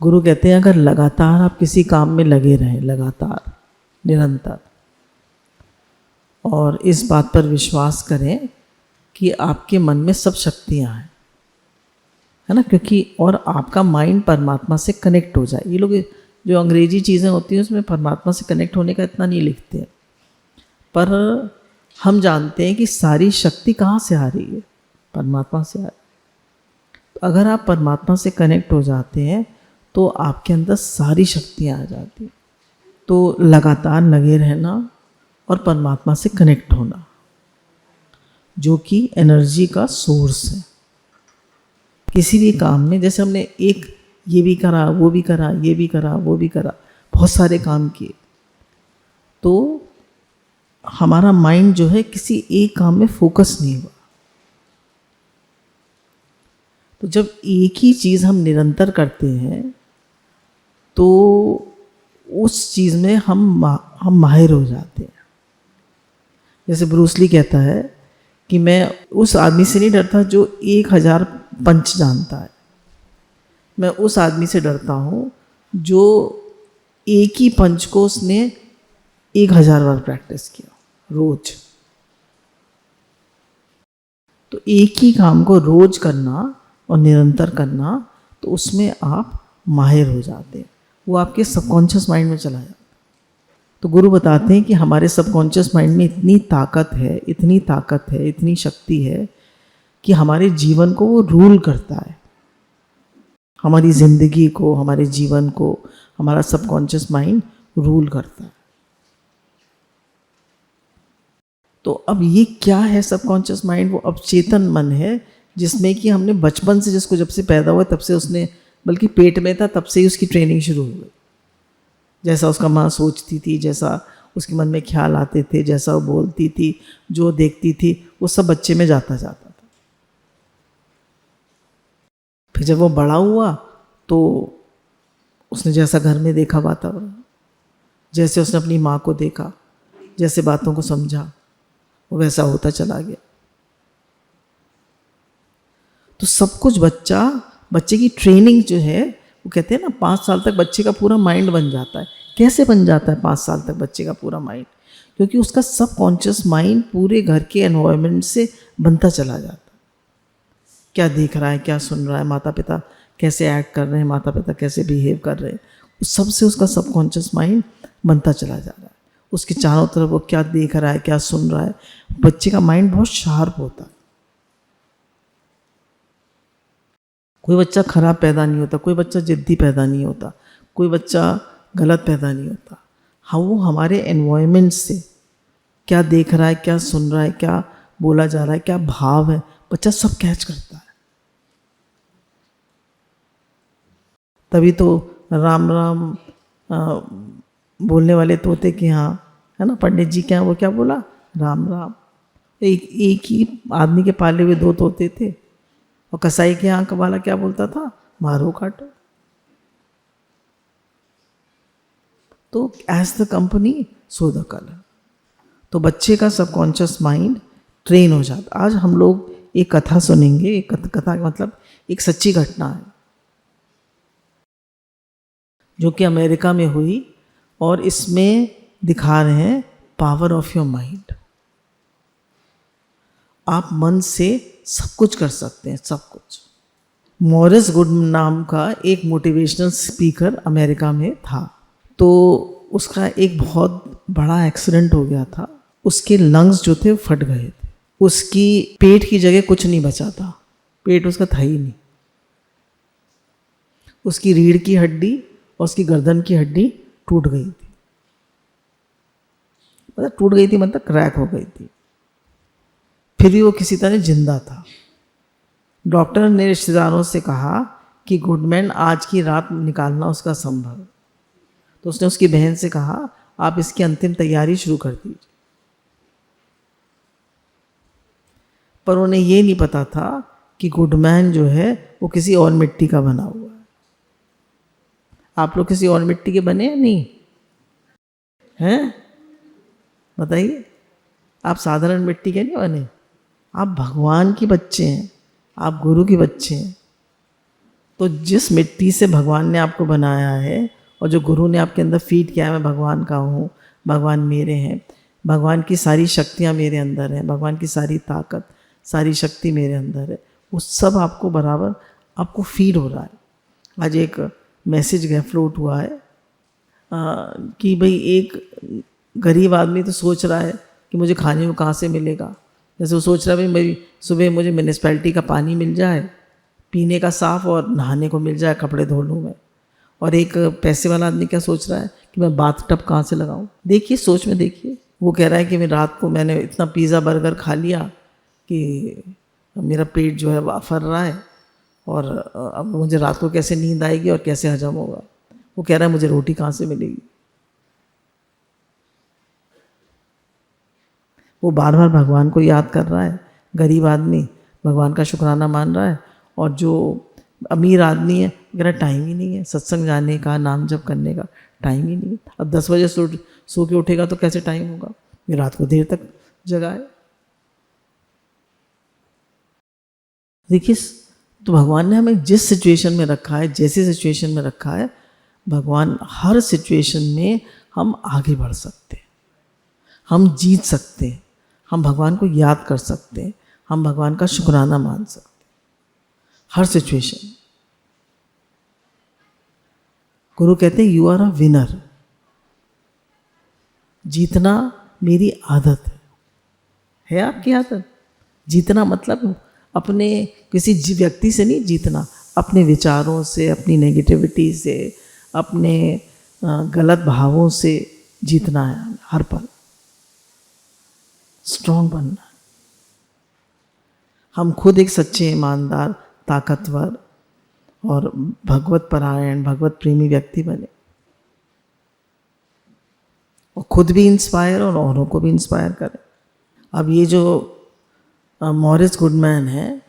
गुरु कहते हैं अगर लगातार आप किसी काम में लगे रहें, लगातार निरंतर, और इस बात पर विश्वास करें कि आपके मन में सब शक्तियाँ हैं, है ना, क्योंकि और आपका माइंड परमात्मा से कनेक्ट हो जाए। ये लोग जो अंग्रेजी चीज़ें होती हैं उसमें परमात्मा से कनेक्ट होने का इतना नहीं लिखते हैं, पर हम जानते हैं कि सारी शक्ति कहाँ से आ रही है, परमात्मा से आ रही है। तो अगर आप परमात्मा से कनेक्ट हो जाते हैं तो आपके अंदर सारी शक्तियाँ आ जाती हैं। तो लगातार लगे रहना और परमात्मा से कनेक्ट होना, जो कि एनर्जी का सोर्स है। किसी भी काम में, जैसे हमने एक ये भी करा, वो भी करा, ये भी करा, वो भी करा, बहुत सारे काम किए, तो हमारा माइंड जो है किसी एक काम में फोकस नहीं हुआ। तो जब एक ही चीज़ हम निरंतर करते हैं तो उस चीज़ में हम माहिर हो जाते हैं। जैसे ब्रूस ली कहता है कि मैं उस आदमी से नहीं डरता जो 1000 पंच जानता है, मैं उस आदमी से डरता हूँ जो एक ही पंच को उसने 1000 बार प्रैक्टिस किया रोज। तो एक ही काम को रोज करना और निरंतर करना, तो उसमें आप माहिर हो जाते हैं, वो आपके सबकॉन्शियस माइंड में चला जाता है। तो गुरु बताते हैं कि हमारे सबकॉन्शियस माइंड में इतनी ताकत है, इतनी ताकत है, इतनी शक्ति है कि हमारे जीवन को वो रूल करता है। हमारी ज़िंदगी को, हमारे जीवन को हमारा सबकॉन्शियस माइंड रूल करता है। तो अब ये क्या है सबकॉन्शियस माइंड? वो अवचेतन मन है जिसमें कि हमने बचपन से, जिसको जब से पैदा हुआ तब से उसने, बल्कि पेट में था तब से ही उसकी ट्रेनिंग शुरू हो गई। जैसा उसका माँ सोचती थी, जैसा उसके मन में ख्याल आते थे, जैसा वो बोलती थी, जो देखती थी, वो सब बच्चे में जाता था। फिर जब वो बड़ा हुआ तो उसने जैसा घर में देखा वातावरण, जैसे उसने अपनी माँ को देखा, जैसे बातों को समझा, वो वैसा होता चला गया। तो सब कुछ बच्चे की ट्रेनिंग जो है, वो कहते हैं ना 5 साल तक बच्चे का पूरा माइंड बन जाता है। कैसे बन जाता है 5 साल तक बच्चे का पूरा माइंड? क्योंकि उसका सबकॉन्शियस माइंड पूरे घर के एनवायरनमेंट से बनता चला जाता है। क्या देख रहा है, क्या सुन रहा है, माता पिता कैसे एक्ट कर रहे हैं, माता पिता कैसे बिहेव कर रहे हैं, उस सब से उसका सबकॉन्शियस माइंड बनता चला जा रहा है। उसके चारों तरफ वो क्या देख रहा है, क्या सुन रहा है। बच्चे का माइंड बहुत शार्प होता है। कोई बच्चा खराब पैदा नहीं होता, कोई बच्चा जिद्दी पैदा नहीं होता, कोई बच्चा गलत पैदा नहीं होता। हाँ, वो हमारे एनवायरनमेंट से क्या देख रहा है, क्या सुन रहा है, क्या बोला जा रहा है, क्या भाव है, बच्चा सब कैच करता है। तभी तो राम राम बोलने वाले तोते के यहाँ, है ना, पंडित जी क्या, वो क्या बोला, राम राम। एक ही आदमी के पाले हुए 2 तोते थे, और कसाई के यहाँ वाला क्या बोलता था, मारो काटो। तो as the company so the colour. तो बच्चे का सबकॉन्शियस माइंड ट्रेन हो जाता। आज हम लोग एक कथा सुनेंगे। एक कथा का मतलब एक सच्ची घटना है जो कि अमेरिका में हुई, और इसमें दिखा रहे हैं पावर ऑफ योर माइंड। आप मन से सब कुछ कर सकते हैं, सब कुछ। मॉरिस गुडमैन नाम का एक मोटिवेशनल स्पीकर अमेरिका में था। तो उसका एक बहुत बड़ा एक्सीडेंट हो गया था। उसके लंग्स जो थे फट गए थे। उसकी पेट की जगह कुछ नहीं बचा था, पेट उसका था ही नहीं। उसकी रीढ़ की हड्डी और उसकी गर्दन की हड्डी टूट गई थी। मतलब टूट गई थी मतलब क्रैक हो गई थी। फिर भी वो किसी तरह जिंदा था। डॉक्टर ने रिश्तेदारों से कहा कि गुडमैन आज की रात निकालना उसका संभव है। तो उसने उसकी बहन से कहा आप इसकी अंतिम तैयारी शुरू कर दीजिए। पर उन्हें ये नहीं पता था कि गुडमैन जो है वो किसी और मिट्टी का बना हुआ है। आप लोग किसी और मिट्टी के बने हैं? नहीं हैं? बताइए। आप साधारण मिट्टी के नहीं बने, आप भगवान के बच्चे हैं, आप गुरु के बच्चे हैं। तो जिस मिट्टी से भगवान ने आपको बनाया है और जो गुरु ने आपके अंदर फीड किया है, मैं भगवान का हूँ, भगवान मेरे हैं, भगवान की सारी शक्तियाँ मेरे अंदर हैं, भगवान की सारी ताकत, सारी शक्ति मेरे अंदर है, वो सब आपको बराबर आपको फीड हो रहा है। आज एक मैसेज गया फ्लोट हुआ है कि भाई एक गरीब आदमी तो सोच रहा है कि मुझे खाने को कहाँ से मिलेगा। जैसे वो सोच रहा है भाई मेरी सुबह मुझे म्यूनिसिपैलिटी का पानी मिल जाए पीने का साफ़ और नहाने को मिल जाए, कपड़े धो लूँ मैं। और एक पैसे वाला आदमी क्या सोच रहा है कि मैं बाथ टब कहाँ से लगाऊँ। देखिए, सोच में देखिए, वो कह रहा है कि मैं रात को मैंने इतना पिज़्ज़ा बर्गर खा लिया कि मेरा पेट जो है वो फर रहा है और अब मुझे रात को कैसे नींद आएगी और कैसे हजम होगा। वो कह रहा है मुझे रोटी कहाँ से मिलेगी। वो बार बार भगवान को याद कर रहा है, गरीब आदमी भगवान का शुक्राना मान रहा है, और जो अमीर आदमी है मेरा टाइम ही नहीं है सत्संग जाने का, नाम जप करने का टाइम ही नहीं है। अब 10 बजे सो के उठेगा तो कैसे टाइम होगा, ये रात को देर तक जगा है। देखिए, तो भगवान ने हमें जिस सिचुएशन में रखा है, जैसी सिचुएशन में रखा है, भगवान हर सिचुएशन में हम आगे बढ़ सकते हैं, हम जीत सकते हैं, हम भगवान को याद कर सकते हैं, हम भगवान का शुक्राना मान सकते हैं हर सिचुएशन। गुरु कहते हैं यू आर अ विनर। जीतना मेरी आदत है आपकी आदत। जीतना मतलब अपने किसी व्यक्ति से नहीं जीतना, अपने विचारों से, अपनी नेगेटिविटी से, अपने गलत भावों से जीतना है। हर पल स्ट्रांग बनना है। हम खुद एक सच्चे, ईमानदार, ताकतवर और भगवत परायण, भगवत प्रेमी व्यक्ति बने और खुद भी इंस्पायर और औरों को भी इंस्पायर करें। अब ये जो मॉरिस गुडमैन है,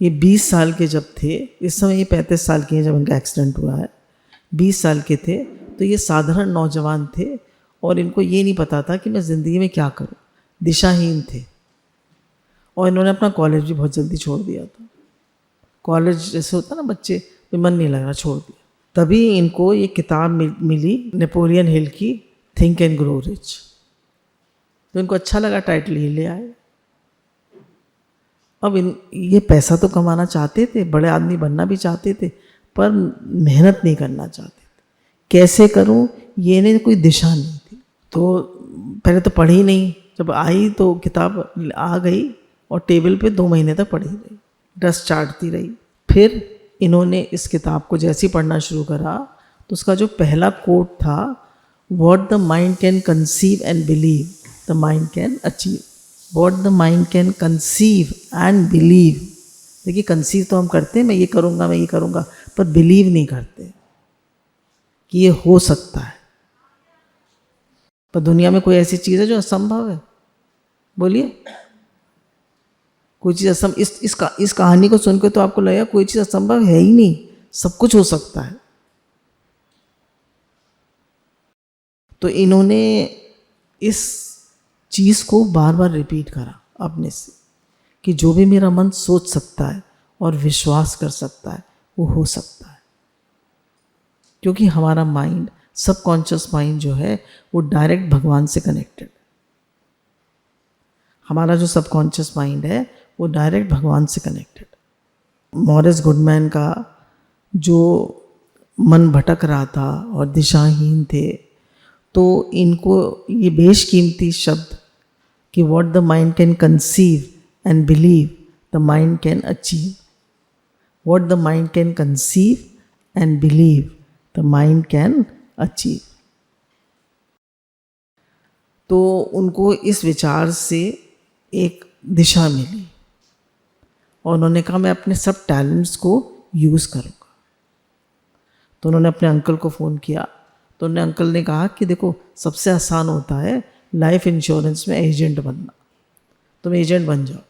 ये 20 साल के जब थे, इस समय ये 35 साल के हैं जब इनका एक्सीडेंट हुआ है, 20 साल के थे, तो ये साधारण नौजवान थे और इनको ये नहीं पता था कि मैं ज़िंदगी में क्या करूं, दिशाहीन थे। और इन्होंने अपना कॉलेज भी बहुत जल्दी छोड़ दिया था। कॉलेज जैसे होता ना, बच्चे में मन नहीं लग रहा, छोड़ दिया। तभी इनको ये किताब मिली नेपोलियन हिल की, थिंक एंड ग्रो रिच। तो इनको अच्छा लगा, टाइटल ये ले आए। अब ये पैसा तो कमाना चाहते थे, बड़े आदमी बनना भी चाहते थे, पर मेहनत नहीं करना चाहते थे। कैसे करूं ये नहीं, कोई दिशा नहीं थी। तो पहले तो पढ़ी नहीं, जब आई तो किताब आ गई और टेबल पे 2 महीने तक पढ़ी रही, डस्ट चाटती रही। फिर इन्होंने इस किताब को जैसे ही पढ़ना शुरू करा तो उसका जो पहला कोट था, what the mind can conceive and believe the mind can achieve. What the mind can conceive and believe. देखिए, कंसीव तो हम करते हैं, मैं ये करूँगा, मैं ये करूँगा, पर बिलीव नहीं करते कि ये हो सकता है। पर दुनिया में कोई ऐसी चीज़ है जो असंभव है? बोलिए, कोई चीज़ असंभव? इस कहानी को सुनकर तो आपको लगेगा कोई चीज़ असंभव है ही नहीं, सब कुछ हो सकता है। तो इन्होंने इस चीज़ को बार बार रिपीट करा अपने से कि जो भी मेरा मन सोच सकता है और विश्वास कर सकता है वो हो सकता है। क्योंकि हमारा माइंड, सबकॉन्शियस माइंड जो है, वो डायरेक्ट भगवान से कनेक्टेड। हमारा जो सबकॉन्शियस माइंड है वो डायरेक्ट भगवान से कनेक्टेड। मॉरिस गुडमैन का जो मन भटक रहा था और दिशाहीन थे, तो इनको ये बेशकीमती शब्द कि what the mind can conceive and believe the mind can achieve. What the mind can conceive and believe the mind can achieve. तो उनको इस विचार से एक दिशा मिली और उन्होंने कहा मैं अपने सब टैलेंट्स को यूज़ करूँगा। तो उन्होंने अपने अंकल को फ़ोन किया, तो उन्होंने अंकल ने कहा कि देखो, सबसे आसान होता है लाइफ इंश्योरेंस में एजेंट बनना, तुम एजेंट बन जाओ।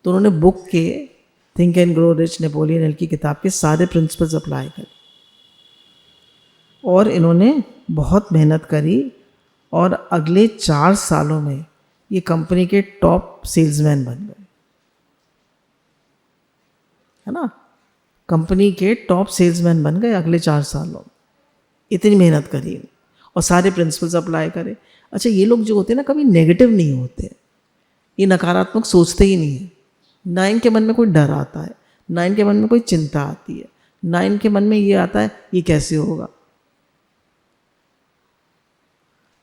तो उन्होंने बुक के think and grow rich, Napoleon Hill की किताब के सारे प्रिंसिपल्स अप्लाई करे और इन्होंने बहुत मेहनत करी और अगले 4 सालों में ये कंपनी के टॉप सेल्समैन बन गए, है ना। कंपनी के टॉप सेल्समैन बन गए अगले 4 सालों में। इतनी मेहनत करी और सारे प्रिंसिपल्स अप्लाई करे। अच्छा, ये लोग जो होते हैं ना, कभी नेगेटिव नहीं होते, ये नकारात्मक सोचते ही नहीं है। ना इनके मन में कोई डर आता है, ना इनके मन में कोई चिंता आती है, ना इनके मन में ये आता है ये कैसे होगा।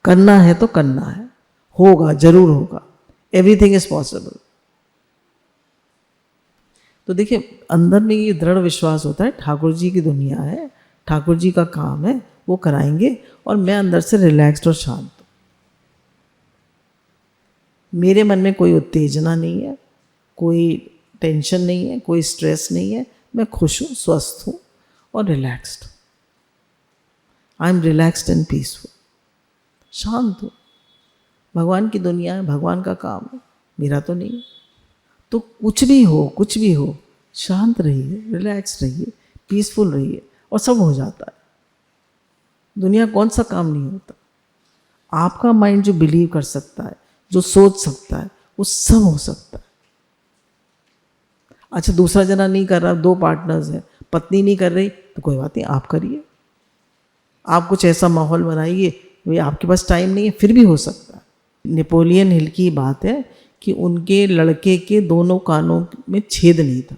करना है तो करना है, होगा, जरूर होगा, एवरीथिंग इज पॉसिबल। तो देखिए, अंदर में ये दृढ़ विश्वास होता है, ठाकुर जी की दुनिया है, ठाकुर जी का काम है, वो कराएंगे और मैं अंदर से रिलैक्स्ड और शांत हूँ। मेरे मन में कोई उत्तेजना नहीं है, कोई टेंशन नहीं है, कोई स्ट्रेस नहीं है, मैं खुश हूँ, स्वस्थ हूँ और रिलैक्स्ड हूँ। I am relaxed and peaceful, शांत हूँ। भगवान की दुनिया है, भगवान का काम है, मेरा तो नहीं है। तो कुछ भी हो, शांत रहिए, रिलैक्स रहिए, पीसफुल रहिए और सब हो जाता है। दुनिया कौन सा काम नहीं होता। आपका माइंड जो बिलीव कर सकता है, जो सोच सकता है, वो सब हो सकता है। अच्छा, दूसरा जना नहीं कर रहा, 2 पार्टनर्स हैं, पत्नी नहीं कर रही, तो कोई बात नहीं, आप करिए। आप कुछ ऐसा माहौल बनाइए, भाई आपके पास टाइम नहीं है, फिर भी हो सकता है। नेपोलियन हिल की बात है कि उनके लड़के के दोनों कानों में छेद नहीं था,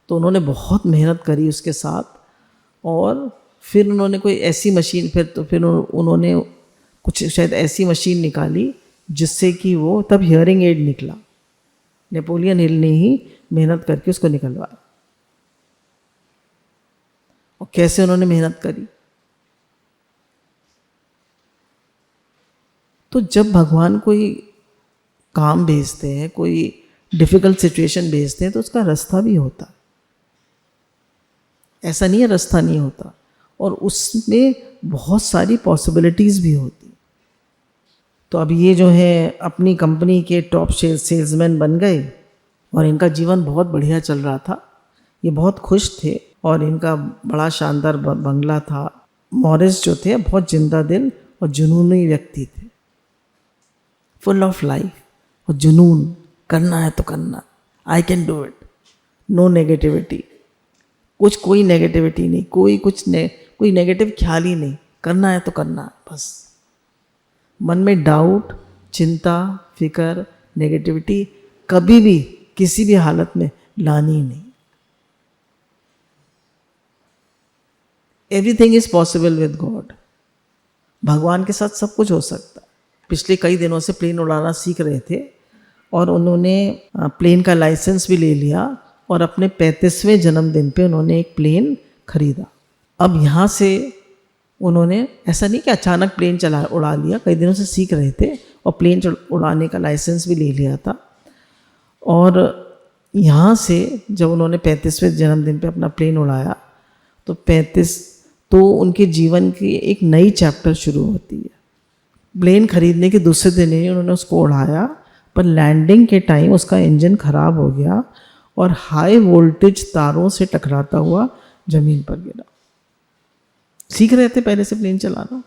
तो उन्होंने बहुत मेहनत करी उसके साथ और फिर उन्होंने कोई ऐसी मशीन, फिर उन्होंने कुछ शायद ऐसी मशीन निकाली जिससे कि वो, तब हियरिंग एड निकला। नेपोलियन हिल ने ही मेहनत करके उसको निकलवाया। और कैसे उन्होंने मेहनत करी। तो जब भगवान कोई काम भेजते हैं, कोई डिफ़िकल्ट सिचुएशन भेजते हैं, तो उसका रास्ता भी होता है। ऐसा नहीं है रास्ता नहीं होता, और उसमें बहुत सारी पॉसिबिलिटीज़ भी होती। तो अब ये जो है अपनी कंपनी के टॉप सेल्समैन बन गए और इनका जीवन बहुत बढ़िया चल रहा था। ये बहुत खुश थे और इनका बड़ा शानदार बंगला था। मॉरिस जो थे बहुत जिंदा दिल और जुनूनी व्यक्ति थे, फुल ऑफ लाइफ और जुनून, करना है तो करना, I can do it, no negativity, कोई नेगेटिविटी नहीं, कोई नेगेटिव ख्याल ही नहीं, करना है तो करना बस। मन में डाउट, चिंता, फिकर, नेगेटिविटी कभी भी किसी भी हालत में लानी ही नहीं। Everything is possible with God. भगवान के साथ सब कुछ हो सकता है। पिछले कई दिनों से प्लेन उड़ाना सीख रहे थे और उन्होंने प्लेन का लाइसेंस भी ले लिया और अपने 35वें जन्मदिन पे उन्होंने एक प्लेन खरीदा। अब यहाँ से उन्होंने, ऐसा नहीं कि अचानक प्लेन उड़ा लिया, कई दिनों से सीख रहे थे और प्लेन उड़ाने का लाइसेंस भी ले लिया था। और यहाँ से जब उन्होंने 35वें जन्मदिन पे अपना प्लेन उड़ाया तो उनके जीवन की एक नई चैप्टर शुरू होती है। प्लेन खरीदने के दूसरे दिन ही उन्होंने उसको उड़ाया, पर लैंडिंग के टाइम उसका इंजन खराब हो गया और हाई वोल्टेज तारों से टकराता हुआ ज़मीन पर गिरा। सीख रहे थे पहले से प्लेन चलाना,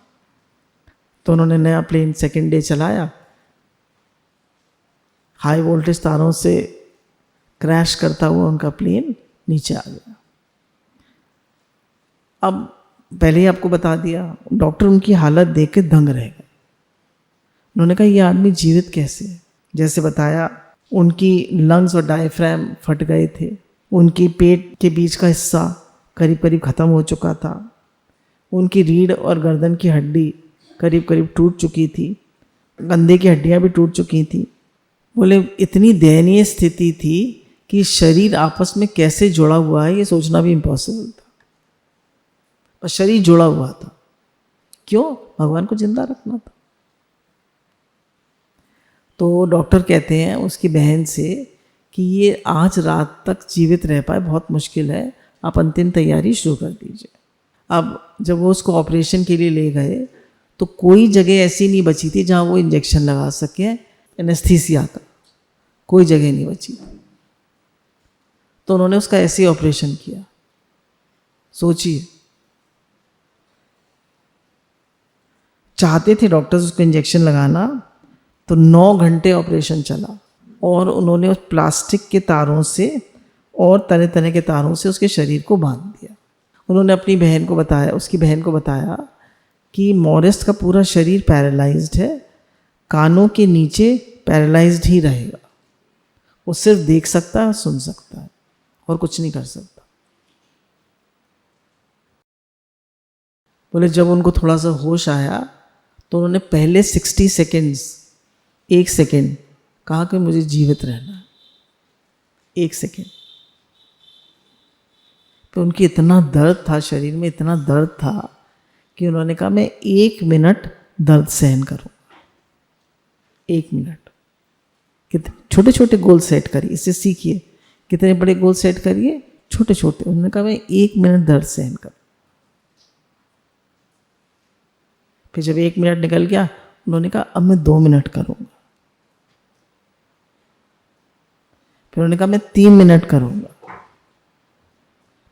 तो उन्होंने नया प्लेन सेकेंड डे चलाया, हाई वोल्टेज तारों से क्रैश करता हुआ उनका प्लेन नीचे आ गया। अब पहले ही आपको बता दिया, डॉक्टर उनकी हालत देख के दंग रह गए। उन्होंने कहा ये आदमी जीवित कैसे है। जैसे बताया, उनकी लंग्स और डायफ्राम फट गए थे, उनकी पेट के बीच का हिस्सा करीब करीब ख़त्म हो चुका था, उनकी रीढ़ और गर्दन की हड्डी करीब करीब टूट चुकी थी, कंधे की हड्डियाँ भी टूट चुकी थी। बोले इतनी दयनीय स्थिति थी कि शरीर आपस में कैसे जुड़ा हुआ है ये सोचना भी इम्पॉसिबल था, पर शरीर जुड़ा हुआ था। क्यों? भगवान को जिंदा रखना था। तो डॉक्टर कहते हैं उसकी बहन से कि ये आज रात तक जीवित रह पाए बहुत मुश्किल है, आप अंतिम तैयारी शुरू कर दीजिए। अब जब वो उसको ऑपरेशन के लिए ले गए तो कोई जगह ऐसी नहीं बची थी जहाँ वो इंजेक्शन लगा सके एनेस्थीसिया का, कोई जगह नहीं बची। तो उन्होंने उसका ऐसे ही ऑपरेशन किया। सोचिए, चाहते थे डॉक्टर्स उसको इंजेक्शन लगाना, तो 9 घंटे ऑपरेशन चला, और उन्होंने उस प्लास्टिक के तारों से और तरह तरह के तारों से उसके शरीर को बांध दिया। उन्होंने अपनी बहन को बताया, उसकी बहन को बताया कि मॉरिस का पूरा शरीर पैरालाइज्ड है, कानों के नीचे पैरालाइज्ड ही रहेगा, वो सिर्फ देख सकता है, सुन सकता है और कुछ नहीं कर सकता। बोले जब उनको थोड़ा सा होश आया तो उन्होंने पहले 60 सेकेंड्स, 1 सेकेंड कहा कि मुझे जीवित रहना है, 1 सेकेंड। तो उनकी इतना दर्द था, शरीर में इतना दर्द था कि उन्होंने कहा मैं 1 मिनट दर्द सहन करूँगा, 1 मिनट। कितने छोटे छोटे गोल सेट करिए, इससे सीखिए, कितने बड़े गोल सेट करिए, छोटे छोटे। उन्होंने कहा मैं 1 मिनट दर्द सहन करूँ। फिर जब 1 मिनट निकल गया, उन्होंने कहा अब मैं 2 मिनट करूँगा। फिर उन्होंने कहा मैं 3 मिनट करूँगा,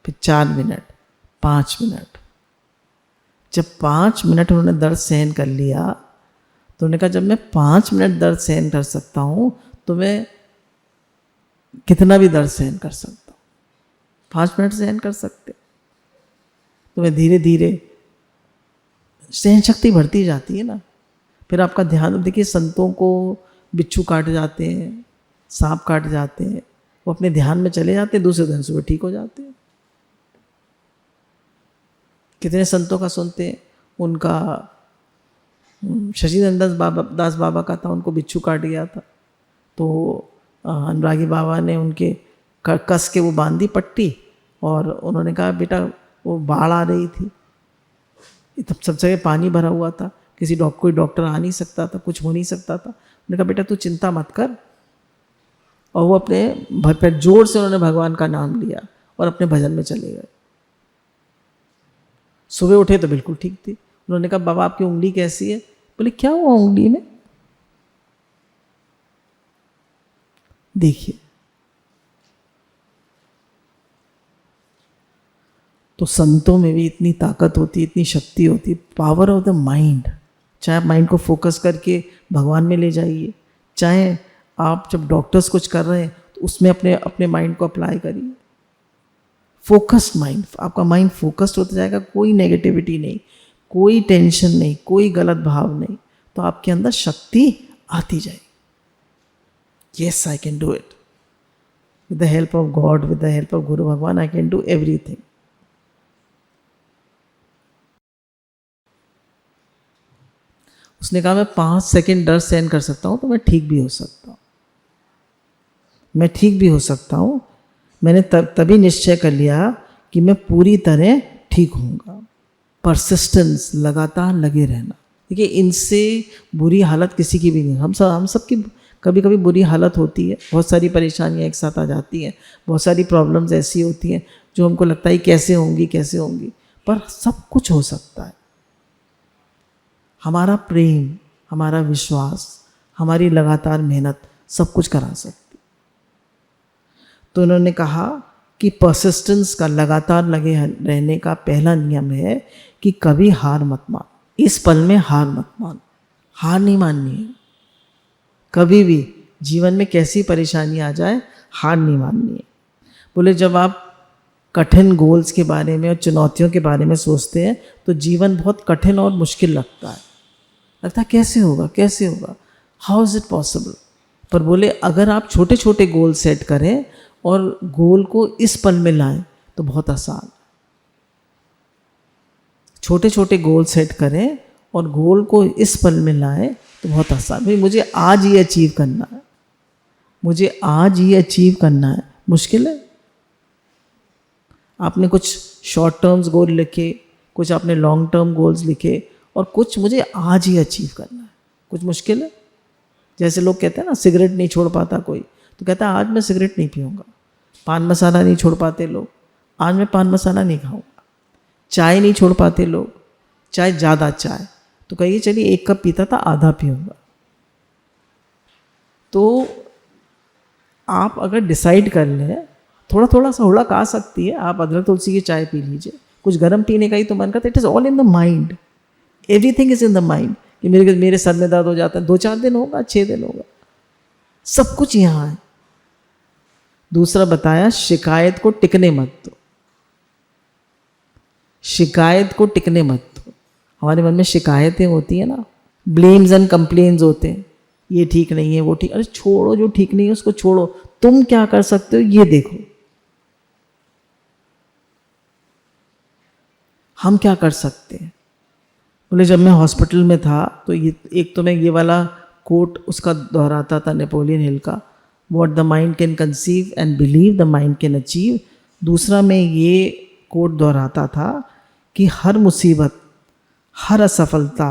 फिर 4 मिनट, 5 मिनट। जब 5 मिनट उन्होंने दर्द सहन कर लिया तो उन्होंने कहा जब मैं 5 मिनट दर्द सहन कर सकता हूँ तो मैं कितना भी दर्द सहन कर सकता हूँ। 5 मिनट सहन कर सकते तो मैं धीरे धीरे सहन शक्ति बढ़ती जाती है ना। फिर आपका ध्यान, देखिए संतों को बिच्छू काट जाते हैं, सांप काट जाते हैं, वो अपने ध्यान में चले जाते हैं, दूसरे दिन सुबह ठीक हो जाते हैं। कितने संतों का सुनते हैं, उनका शशिधर दास बाबा का था, उनको बिच्छू काट गया था तो अनुरागी बाबा ने उनके कस के वो बांधी पट्टी और उन्होंने कहा बेटा वो बाढ़ आ रही थी, तब सब जगह पानी भरा हुआ था, कोई डॉक्टर आ नहीं सकता था, कुछ हो नहीं सकता था। उन्होंने कहा बेटा तू चिंता मत कर, और वो अपने जोर से उन्होंने भगवान का नाम लिया और अपने भजन में चले गए। सुबह उठे तो बिल्कुल ठीक थी। उन्होंने कहा बाबा आपकी उंगली कैसी है? बोले क्या हुआ उंगली में? देखिए तो संतों में भी इतनी ताकत होती, इतनी शक्ति होती, पावर ऑफ द माइंड। चाहे आप माइंड को फोकस करके भगवान में ले जाइए, चाहे आप जब डॉक्टर्स कुछ कर रहे हैं तो उसमें अपने माइंड को अप्लाई करिए। फोकस्ड माइंड, आपका माइंड फोकस्ड होता जाएगा, कोई नेगेटिविटी नहीं, कोई टेंशन नहीं, कोई गलत भाव नहीं, तो आपके अंदर शक्ति आती जाएगी। Yes I can do it with the help of God, with the help of गुरु भगवान, आई कैन डू एवरीथिंग। उसने कहा मैं 5 सेकेंड डर सहन कर सकता हूँ तो मैं ठीक भी हो सकता हूँ, मैं ठीक भी हो सकता हूँ। मैंने तभी निश्चय कर लिया कि मैं पूरी तरह ठीक होऊंगा। परसिस्टेंस, लगातार लगे रहना। देखिए इनसे बुरी हालत किसी की भी नहीं। हम सबकी कभी कभी बुरी हालत होती है, बहुत सारी परेशानियाँ एक साथ आ जाती हैं, बहुत सारी प्रॉब्लम्स ऐसी होती हैं जो हमको लगता है कैसे होंगी, पर सब कुछ हो सकता है। हमारा प्रेम, हमारा विश्वास, हमारी लगातार मेहनत सब कुछ करा सकती। तो उन्होंने कहा कि परसिस्टेंस का, लगातार लगे रहने का पहला नियम है कि कभी हार मत मान। इस पल में हार मत मान, हार नहीं माननी है कभी भी। जीवन में कैसी परेशानी आ जाए, हार नहीं माननी है। बोले जब आप कठिन गोल्स के बारे में और चुनौतियों के बारे में सोचते हैं तो जीवन बहुत कठिन और मुश्किल लगता है कैसे होगा, हाउ इज़ इट पॉसिबल। पर बोले अगर आप छोटे छोटे गोल सेट करें और गोल को इस पल में लाएं तो बहुत आसान। छोटे छोटे गोल सेट करें और गोल को इस पल में लाएं तो बहुत आसान। भाई मुझे आज ये अचीव करना है, मुझे आज ये अचीव करना है, मुश्किल है। आपने कुछ शॉर्ट टर्म्स गोल लिखे, कुछ आपने लॉन्ग टर्म गोल्स लिखे, और कुछ मुझे आज ही अचीव करना है, कुछ मुश्किल है। जैसे लोग कहते हैं ना सिगरेट नहीं छोड़ पाता कोई, तो कहता है आज मैं सिगरेट नहीं पीऊँगा। पान मसाला नहीं छोड़ पाते लोग, आज मैं पान मसाला नहीं खाऊंगा। चाय नहीं छोड़ पाते लोग, चाय ज़्यादा चाय, तो कहिए चलिए 1 कप पीता था आधा पीऊँगा। तो आप अगर डिसाइड कर लें, थोड़ा थोड़ा सा हुड़क आ सकती है, आप अदरक तुलसी की चाय पी लीजिए, कुछ गर्म पीने का ही तो मन करता है। It is all in the mind, everything is in the mind. कि मेरे सर में दर्द हो जाता है, 2-4 दिन होगा, 6 दिन होगा, सब कुछ यहाँ है। दूसरा बताया, शिकायत को टिकने मत दो, शिकायत को टिकने मत दो। हमारे मन में शिकायतें होती है ना, ब्लेम्स एंड कंप्लेन्स होते हैं, ये ठीक नहीं है, वो ठीक, अरे छोड़ो, जो ठीक नहीं है उसको छोड़ो, तुम क्या कर सकते हो ये देखो। हम क्या कर सकते हैं? बोले जब मैं हॉस्पिटल में था तो ये एक तो मैं ये वाला कोट उसका दोहराता था, नेपोलियन हिल का, what the mind can conceive and believe the mind can achieve. दूसरा मैं ये कोट दोहराता था कि हर मुसीबत, हर असफलता,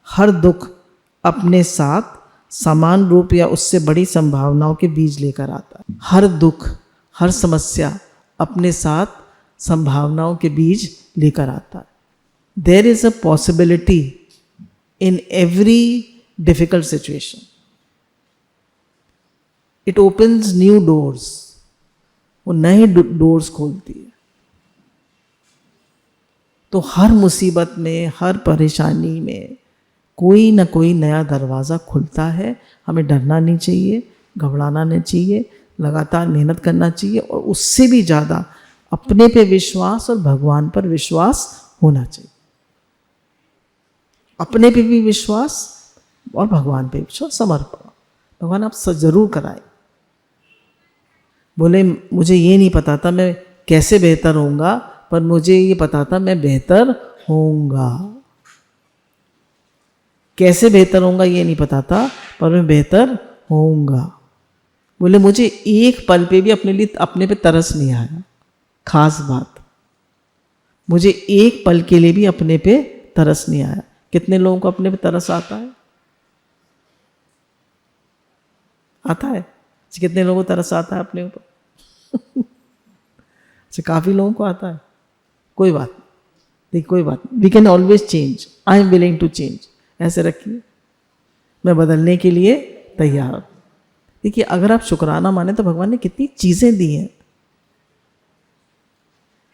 हर दुख अपने साथ समान रूप या उससे बड़ी संभावनाओं के बीज लेकर आता है। हर दुख, हर समस्या अपने साथ संभावनाओं के बीज लेकर आता है। There is a possibility in every difficult situation, it opens new doors, वो नए डोर्स खोलती है। तो हर मुसीबत में, हर परेशानी में कोई ना कोई नया दरवाज़ा खुलता है। हमें डरना नहीं चाहिए, घबराना नहीं चाहिए, लगातार मेहनत करना चाहिए, और उससे भी ज़्यादा अपने पे विश्वास और भगवान पर विश्वास होना चाहिए। अपने पे भी विश्वास और भगवान पे विश्वास, समर्पण। भगवान आप ज़रूर कराए। बोले मुझे ये नहीं पता था मैं कैसे बेहतर होऊंगा, पर मुझे ये पता था मैं बेहतर होऊंगा। कैसे बेहतर होऊंगा ये नहीं पता था, पर मैं बेहतर होऊंगा। बोले मुझे एक पल पे भी अपने पे तरस नहीं आया। खास बात, मुझे एक पल के लिए भी अपने पे तरस नहीं आया। कितने लोगों को अपने पे तरस आता है? आता है? कितने लोगों को तरस आता है अपने ऊपर? काफी लोगों को आता है। कोई बात नहीं, देखिए कोई बात नहीं, we can always change, I am willing to change. ऐसे रखिए, मैं बदलने के लिए तैयार हूं। देखिए अगर आप शुक्राना माने तो भगवान ने कितनी चीजें दी हैं,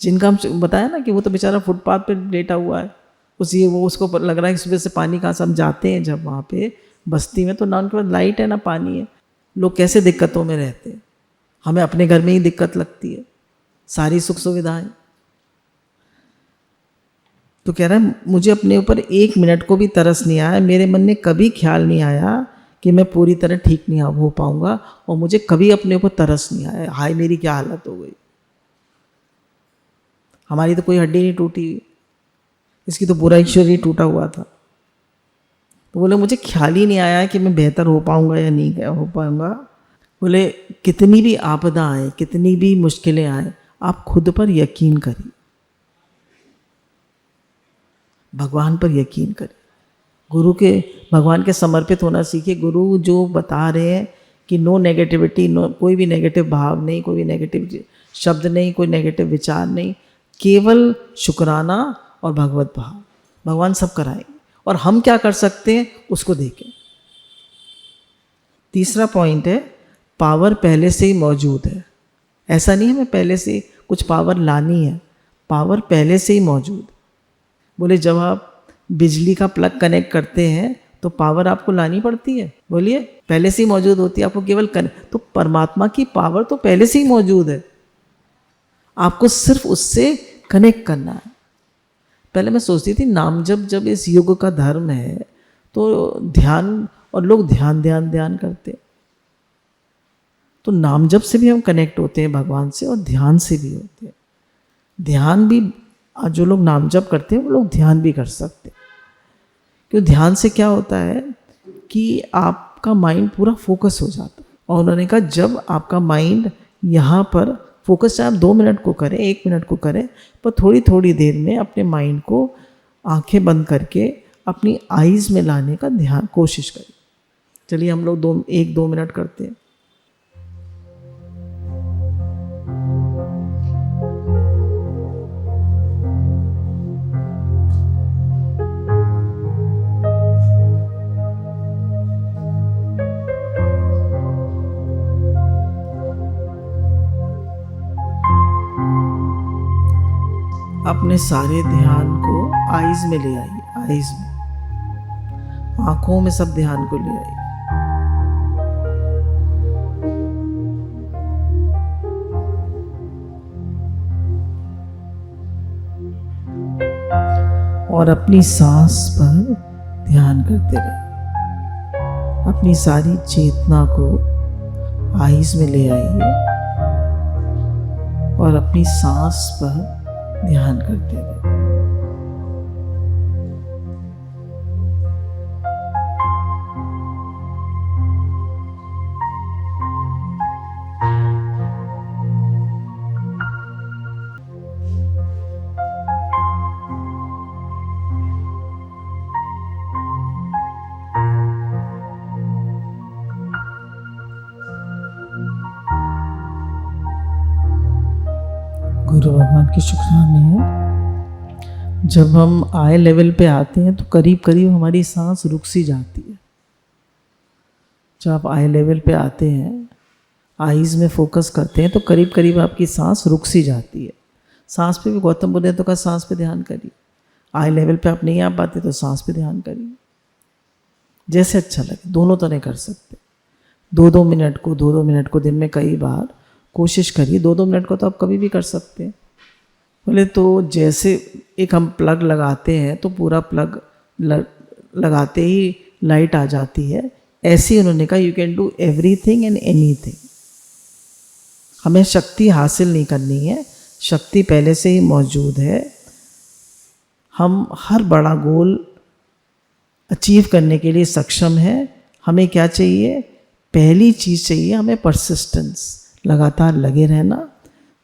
जिनका हम बताया ना कि वो तो बेचारा फुटपाथ पे लेटा हुआ है, वो उसको लग रहा है कि सुबह से पानी कहाँ से। हम जाते हैं जब वहाँ पे बस्ती में, तो ना उनके पास लाइट है ना पानी है। लोग कैसे दिक्कतों में रहते हैं। हमें अपने घर में ही दिक्कत लगती है, सारी सुख सुविधाएं। तो कह रहा है मुझे अपने ऊपर एक मिनट को भी तरस नहीं आया, मेरे मन में कभी ख्याल नहीं आया कि मैं पूरी तरह ठीक नहीं हो पाऊंगा, और मुझे कभी अपने ऊपर तरस नहीं आया हाय मेरी क्या हालत हो गई। हमारी तो कोई हड्डी नहीं टूटी, इसकी तो पूरा शरीर टूटा हुआ था। तो बोले मुझे ख्याल ही नहीं आया कि मैं बेहतर हो पाऊंगा या नहीं हो पाऊंगा। बोले कितनी भी आपदा आए, कितनी भी मुश्किलें आए, आप खुद पर यकीन करिए, भगवान पर यकीन करिए, भगवान के समर्पित होना सीखिए। गुरु जो बता रहे हैं कि नो नेगेटिविटी, नो कोई भी नेगेटिव भाव नहीं, कोई भी नेगेटिव शब्द नहीं, कोई नेगेटिव विचार नहीं, केवल शुक्राना और भगवत भाव। भगवान सब कराएंगे, और हम क्या कर सकते हैं उसको देखें। तीसरा पॉइंट है, पावर पहले से ही मौजूद है। ऐसा नहीं है हमें पहले से कुछ पावर लानी है, पावर पहले से ही मौजूद। बोले जब आप बिजली का प्लग कनेक्ट करते हैं तो पावर आपको लानी पड़ती है? बोलिए, पहले से ही मौजूद होती है, आपको केवल तो परमात्मा की पावर तो पहले से ही मौजूद है, आपको सिर्फ उससे कनेक्ट करना है। पहले मैं सोचती थी नाम जब इस युग का धर्म है तो ध्यान, और लोग ध्यान ध्यान ध्यान करते, तो नाम जप से भी हम कनेक्ट होते हैं भगवान से, और ध्यान से भी होते हैं। ध्यान भी जो लोग नाम जप करते हैं वो लोग ध्यान भी कर सकते हैं। क्योंकि ध्यान से क्या होता है कि आपका माइंड पूरा फोकस हो जाता है। और उन्होंने कहा जब आपका माइंड यहाँ पर फोकस, चाहे आप 2 मिनट को करें, 1 मिनट को करें, पर थोड़ी थोड़ी देर में अपने माइंड को आंखें बंद करके अपनी आईज में लाने का ध्यान कोशिश करें। चलिए हम लोग 1-2 मिनट करते हैं। अपने सारे ध्यान को आईज में ले आइए, आईज में, आंखों में सब ध्यान को ले आइए। और अपनी सांस पर ध्यान करते रहे। अपनी सारी चेतना को आइज में ले आइए और अपनी सांस पर ध्यान करते रहे। गुरु भगवान की शुक्राने है। जब हम आई लेवल पे आते हैं तो करीब करीब हमारी सांस रुक सी जाती है। जब आप आई लेवल पे आते हैं, आईज में फोकस करते हैं तो करीब करीब आपकी सांस रुक सी जाती है। सांस पे भी गौतम बुद्ध ने तो कहा सांस पे ध्यान करिए। आई लेवल पे आप नहीं आ पाते तो सांस पे ध्यान करिए, जैसे अच्छा लगे। दोनों तरह कर सकते, 2-2 मिनट को दिन में कई बार कोशिश करिए। 2-2 मिनट को तो आप कभी भी कर सकते हैं। बोले तो जैसे एक हम प्लग लगाते हैं तो पूरा प्लग लगाते ही लाइट आ जाती है, ऐसे ही उन्होंने कहा you can do everything and anything. हमें शक्ति हासिल नहीं करनी है, शक्ति पहले से ही मौजूद है। हम हर बड़ा गोल अचीव करने के लिए सक्षम है। हमें क्या चाहिए? पहली चीज़ चाहिए हमें परसिस्टेंस, लगातार लगे रहना।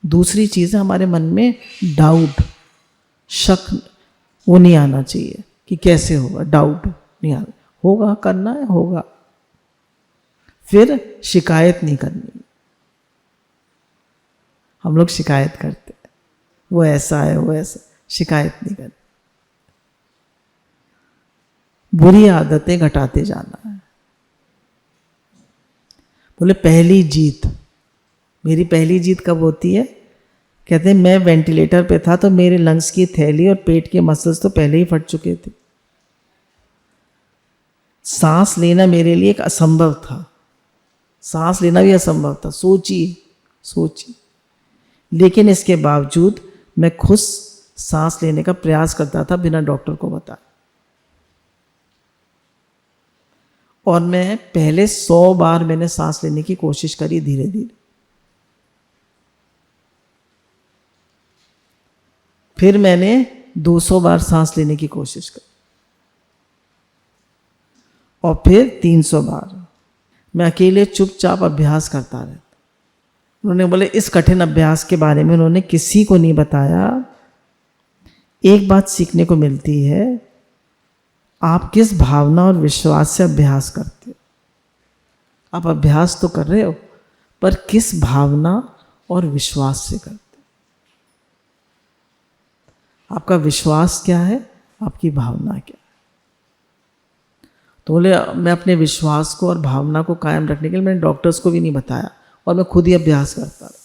दूसरी चीज़ है हमारे मन में डाउट, शक वो नहीं आना चाहिए कि कैसे होगा, डाउट नहीं आना, होगा, करना है, होगा। फिर शिकायत नहीं करनी। हम लोग शिकायत करते हैं, वो ऐसा है, वो ऐसा, शिकायत नहीं करनी। बुरी आदतें घटाते जाना है। बोले पहली जीत, मेरी पहली जीत कब होती है? कहते हैं मैं वेंटिलेटर पे था तो मेरे लंग्स की थैली और पेट के मसल्स तो पहले ही फट चुके थे। सांस लेना मेरे लिए एक असंभव था, सांस लेना भी असंभव था। सोचिए। लेकिन इसके बावजूद मैं खुद सांस लेने का प्रयास करता था बिना डॉक्टर को बताए। और मैं पहले 100 बार मैंने सांस लेने की कोशिश करी, धीरे धीरे। फिर मैंने 200 बार सांस लेने की कोशिश करी और फिर 300 बार। मैं अकेले चुपचाप अभ्यास करता रहता। उन्होंने बोले इस कठिन अभ्यास के बारे में उन्होंने किसी को नहीं बताया। एक बात सीखने को मिलती है, आप किस भावना और विश्वास से अभ्यास करते हो। आप अभ्यास तो कर रहे हो, पर किस भावना और विश्वास से करते हो। आपका विश्वास क्या है, आपकी भावना क्या है। तो बोले मैं अपने विश्वास को और भावना को कायम रखने के लिए मैंने डॉक्टर्स को भी नहीं बताया और मैं खुद ही अभ्यास करता रहा।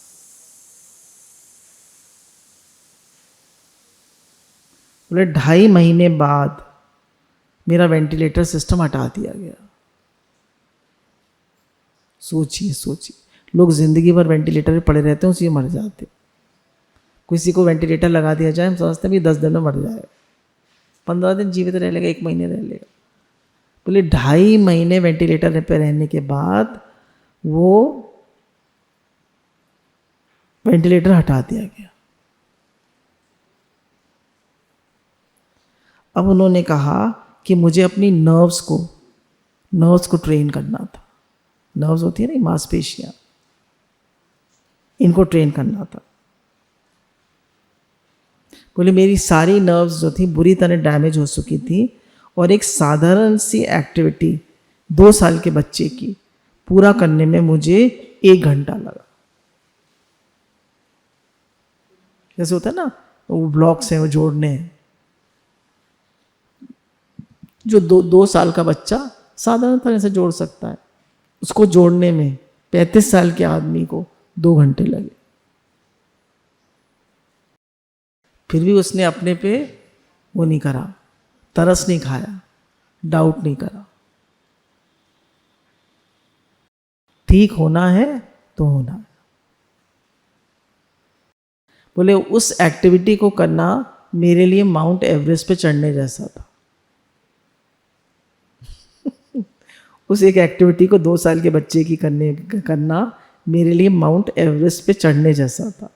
बोले 2.5 महीने बाद मेरा वेंटिलेटर सिस्टम हटा दिया गया। सोचिए, लोग जिंदगी भर वेंटिलेटर पे पड़े रहते हैं, उसी में मर जाते। किसी को वेंटिलेटर लगा दिया जाए, हम समझते हैं भी 10 दिन में मर जाएगा, 15 दिन जीवित रह लेगा, 1 महीने रह लेगा। बोले 2.5 महीने वेंटिलेटर पे रहने के बाद वो वेंटिलेटर हटा दिया गया। अब उन्होंने कहा कि मुझे अपनी नर्व्स को ट्रेन करना था। नर्व्स होती है ना, मांसपेशियां, इनको ट्रेन करना था। बोले मेरी सारी नर्व्स जो थी बुरी तरह डैमेज हो चुकी थी और एक साधारण सी एक्टिविटी 2 साल के बच्चे की पूरा करने में मुझे 1 घंटा लगा। जैसे होता है ना, वो ब्लॉक्स हैं, वो जोड़ने हैं। जो 2 साल का बच्चा साधारण तरह से जोड़ सकता है, उसको जोड़ने में 35 साल के आदमी को 2 घंटे लगे। फिर भी उसने अपने पे वो नहीं करा, तरस नहीं खाया, डाउट नहीं करा। ठीक होना है तो होना है। बोले उस एक्टिविटी को करना मेरे लिए माउंट एवरेस्ट पे चढ़ने जैसा था। उस एक एक्टिविटी को 2 साल के बच्चे की करना मेरे लिए माउंट एवरेस्ट पे चढ़ने जैसा था।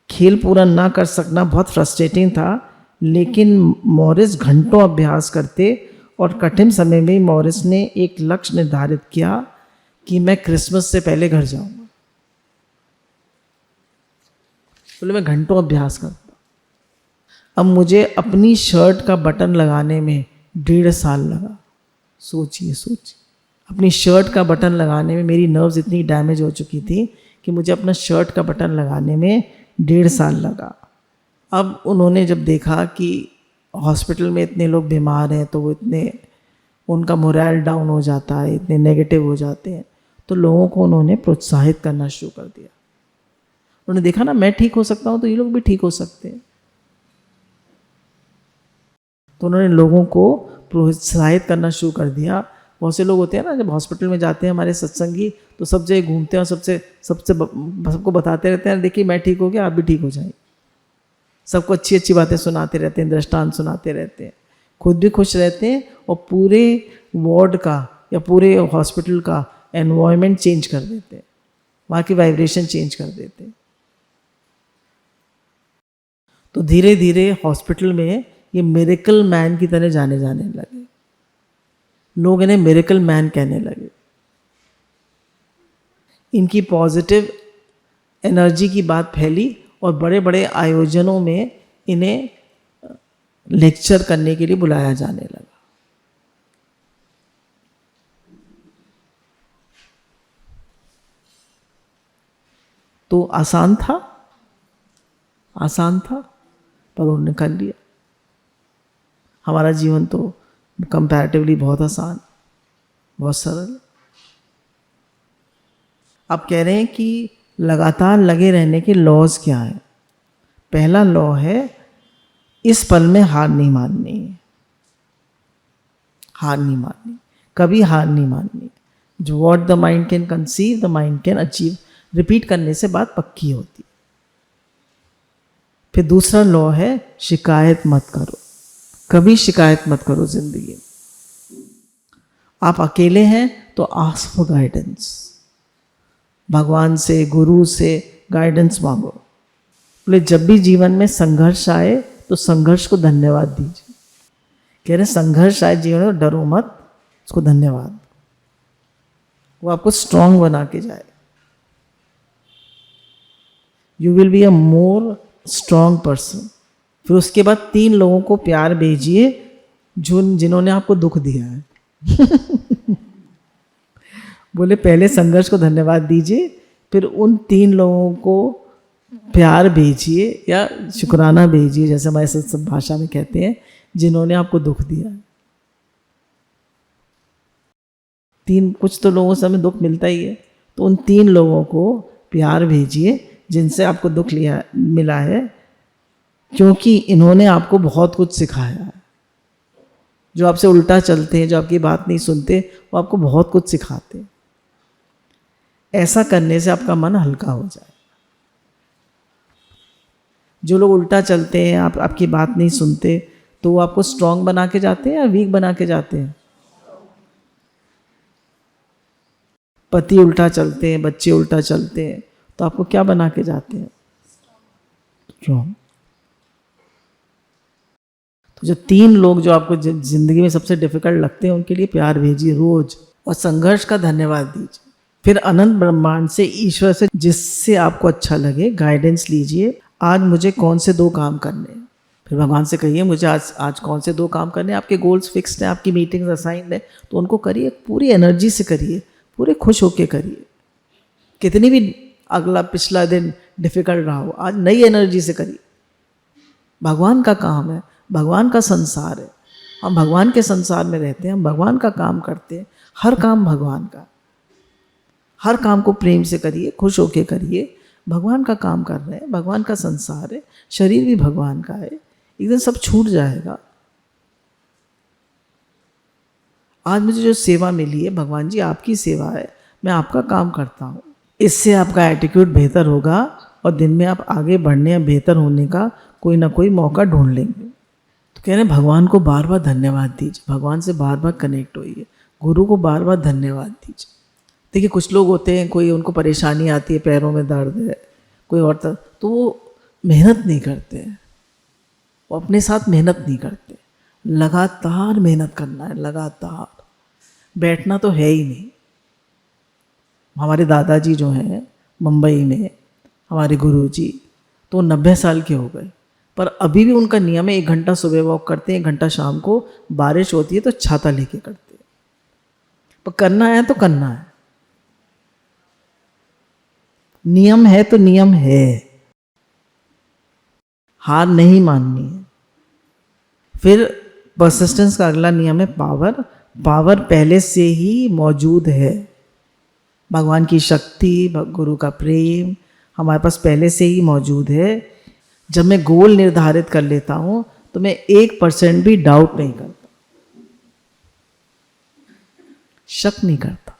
खेल पूरा ना कर सकना बहुत फ्रस्ट्रेटिंग था, लेकिन मॉरिस घंटों अभ्यास करते और कठिन समय में मॉरिस ने एक लक्ष्य निर्धारित किया कि मैं क्रिसमस से पहले घर जाऊंगा। बोले मैं घंटों अभ्यास करता। अब मुझे अपनी शर्ट का बटन लगाने में 1.5 साल लगा। सोचिए अपनी शर्ट का बटन लगाने में मेरी नर्व्स इतनी डैमेज हो चुकी थी कि मुझे अपना शर्ट का बटन लगाने में 1.5 साल लगा। अब उन्होंने जब देखा कि हॉस्पिटल में इतने लोग बीमार हैं तो वो इतने उनका मोरल डाउन हो जाता है, इतने नेगेटिव हो जाते हैं, तो लोगों को उन्होंने प्रोत्साहित करना शुरू कर दिया। उन्होंने देखा ना मैं ठीक हो सकता हूँ तो ये लोग भी ठीक हो सकते हैं, तो उन्होंने लोगों को प्रोत्साहित करना शुरू कर दिया। बहुत से लोग होते हैं ना, जब हॉस्पिटल में जाते हैं हमारे सत्संगी, तो सब जगह घूमते हैं और सबको बताते रहते हैं देखिए मैं ठीक हो गया, आप भी ठीक हो जाएंगे। सबको अच्छी अच्छी बातें सुनाते रहते हैं, दृष्टांत सुनाते रहते हैं, खुद भी खुश रहते हैं और पूरे वार्ड का या पूरे हॉस्पिटल का एनवायरनमेंट चेंज कर देते हैं, वहाँ की वाइब्रेशन चेंज कर देते हैं। तो धीरे धीरे हॉस्पिटल में ये मिरेकल मैन की तरह जाने लगे, लोग इन्हें मिरेकल मैन कहने लगे। इनकी पॉजिटिव एनर्जी की बात फैली और बड़े बड़े आयोजनों में इन्हें लेक्चर करने के लिए बुलाया जाने लगा। तो आसान था पर उन्होंने कर लिया। हमारा जीवन तो कंपैरेटिवली बहुत आसान, बहुत सरल। आप कह रहे हैं कि लगातार लगे रहने के लॉज क्या है? पहला लॉ है इस पल में हार नहीं माननी, कभी हार नहीं माननी। जो what the mind can conceive the mind can achieve, repeat करने से बात पक्की होती। फिर दूसरा लॉ है शिकायत मत करो, कभी शिकायत मत करो जिंदगी में। आप अकेले हैं तो आस्क फॉर गाइडेंस, भगवान से, गुरु से गाइडेंस मांगो। बोले जब भी जीवन में संघर्ष आए तो संघर्ष को धन्यवाद दीजिए। कह रहे संघर्ष आए जीवन में, डरो मत, उसको धन्यवाद, वो आपको स्ट्रांग बना के जाए। You will be a more strong person. फिर उसके बाद 3 लोगों को प्यार भेजिए जिन्होंने आपको दुख दिया है। बोले पहले संघर्ष को धन्यवाद दीजिए, फिर उन 3 लोगों को प्यार भेजिए या शुक्राना भेजिए, जैसे हमारे सब भाषा में कहते हैं, जिन्होंने आपको दुख दिया है। कुछ तो लोगों से हमें दुख मिलता ही है, तो उन 3 लोगों को प्यार भेजिए जिनसे आपको दुख मिला है, क्योंकि इन्होंने आपको बहुत कुछ सिखाया है। जो आपसे उल्टा चलते हैं, जो आपकी बात नहीं सुनते, वो आपको बहुत कुछ सिखाते हैं। ऐसा करने से आपका मन हल्का हो जाए। जो लोग उल्टा चलते हैं, आपकी बात नहीं सुनते, तो वो आपको स्ट्रांग बना के जाते हैं या वीक बना के जाते हैं? पति उल्टा चलते हैं, बच्चे उल्टा चलते हैं, तो आपको क्या बना के जाते हैं? स्ट्रांग। तो जो 3 लोग जो आपको जिंदगी में सबसे डिफिकल्ट लगते हैं, उनके लिए प्यार भेजिए रोज और संघर्ष का धन्यवाद दीजिए। फिर अनंत ब्रह्मांड से, ईश्वर से, जिससे आपको अच्छा लगे, गाइडेंस लीजिए। आज मुझे कौन से 2 काम करने हैं? फिर भगवान से कहिए मुझे आज कौन से 2 काम करने हैं। आपके गोल्स फिक्स्ड हैं, आपकी मीटिंग्स असाइंड है, तो उनको करिए, पूरी एनर्जी से करिए, पूरे खुश होके करिए। कितनी भी अगला पिछला दिन डिफिकल्ट रहा हो, आज नई एनर्जी से करिए। भगवान का काम है, भगवान का संसार है, हम भगवान के संसार में रहते हैं, हम भगवान का काम करते हैं। हर काम भगवान का, हर काम को प्रेम से करिए, खुश होके करिए। भगवान का काम कर रहे हैं, भगवान का संसार है, शरीर भी भगवान का है, एक दिन सब छूट जाएगा। आज मुझे जो सेवा मिली है, भगवान जी आपकी सेवा है, मैं आपका काम करता हूँ, इससे आपका एटीट्यूड बेहतर होगा और दिन में आप आगे बढ़ने या बेहतर होने का कोई ना कोई मौका ढूंढ लेंगे। तो कह रहे हैं भगवान को बार बार धन्यवाद दीजिए, भगवान से बार बार कनेक्ट होइए, गुरु को बार बार धन्यवाद दीजिए। देखिए कुछ लोग होते हैं, कोई उनको परेशानी आती है, पैरों में दर्द है, कोई और तो वो मेहनत नहीं करते हैं, वो अपने साथ मेहनत नहीं करते। लगातार मेहनत करना है, लगातार बैठना तो है ही नहीं। हमारे दादाजी जो हैं मुंबई में, हमारे गुरुजी, तो 90 साल के हो गए, पर अभी भी उनका नियम है 1 घंटा सुबह वॉक करते हैं, 1 घंटा शाम को। बारिश होती है तो छाता लेके करते हैं, पर करना है तो करना है, नियम है तो नियम है, हार नहीं माननी है। फिर परसिस्टेंस का अगला नियम है पावर। पावर पहले से ही मौजूद है, भगवान की शक्ति, गुरु का प्रेम हमारे पास पहले से ही मौजूद है। जब मैं गोल निर्धारित कर लेता हूं तो मैं 1% भी डाउट नहीं करता, शक नहीं करता।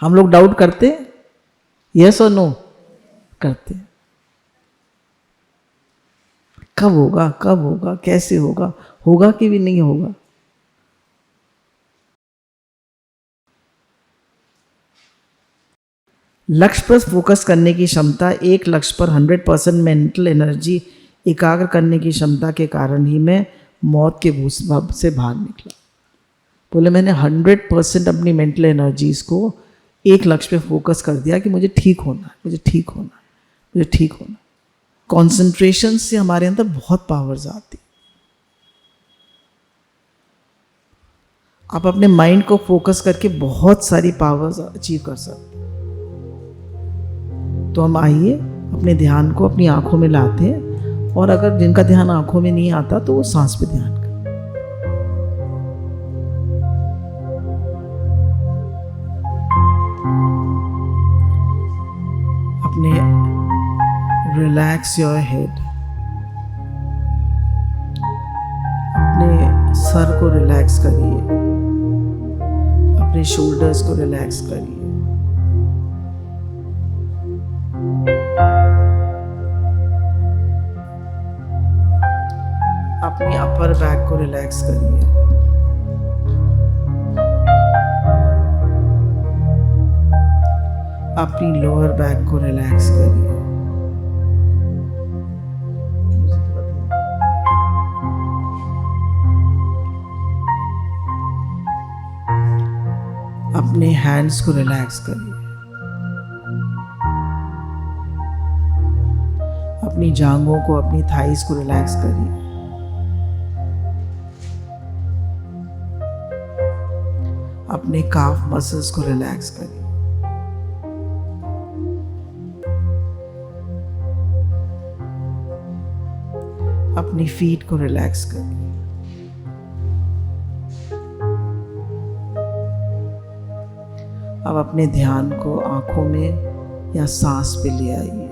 हम लोग डाउट करते, यस और नो करते, कब होगा, कब होगा, कैसे होगा, होगा कि भी नहीं होगा। लक्ष्य पर फोकस करने की क्षमता, एक लक्ष्य पर 100% मेंटल एनर्जी एकाग्र करने की क्षमता के कारण ही मैं मौत के भूस्भव से बाहर निकला। बोले मैंने 100% अपनी मेंटल एनर्जीज को एक लक्ष्य पे फोकस कर दिया कि मुझे ठीक होना है, मुझे ठीक होना है, मुझे ठीक होना है। कॉन्सेंट्रेशन से हमारे अंदर बहुत पावर्स आती। आप अपने माइंड को फोकस करके बहुत सारी पावर्स अचीव कर सकते। तो हम आइए अपने ध्यान को अपनी आंखों में लाते हैं, और अगर जिनका ध्यान आंखों में नहीं आता तो वो सांस पे ध्यान करें। अपने रिलैक्स योर हेड, अपने सर को रिलैक्स करिए, अपने शोल्डर्स को रिलैक्स करिए, अपनी अपर बैक को रिलैक्स करिए, अपनी लोअर बैक को रिलैक्स करिए, अपने हैंड्स को रिलैक्स करिए, अपनी जांघों को, अपनी थाइस को रिलैक्स करिए, अपने काफ मसल्स को रिलैक्स करिए, अपनी फीट को रिलैक्स करिए। अब अपने ध्यान को आंखों में या सांस पे ले आइए।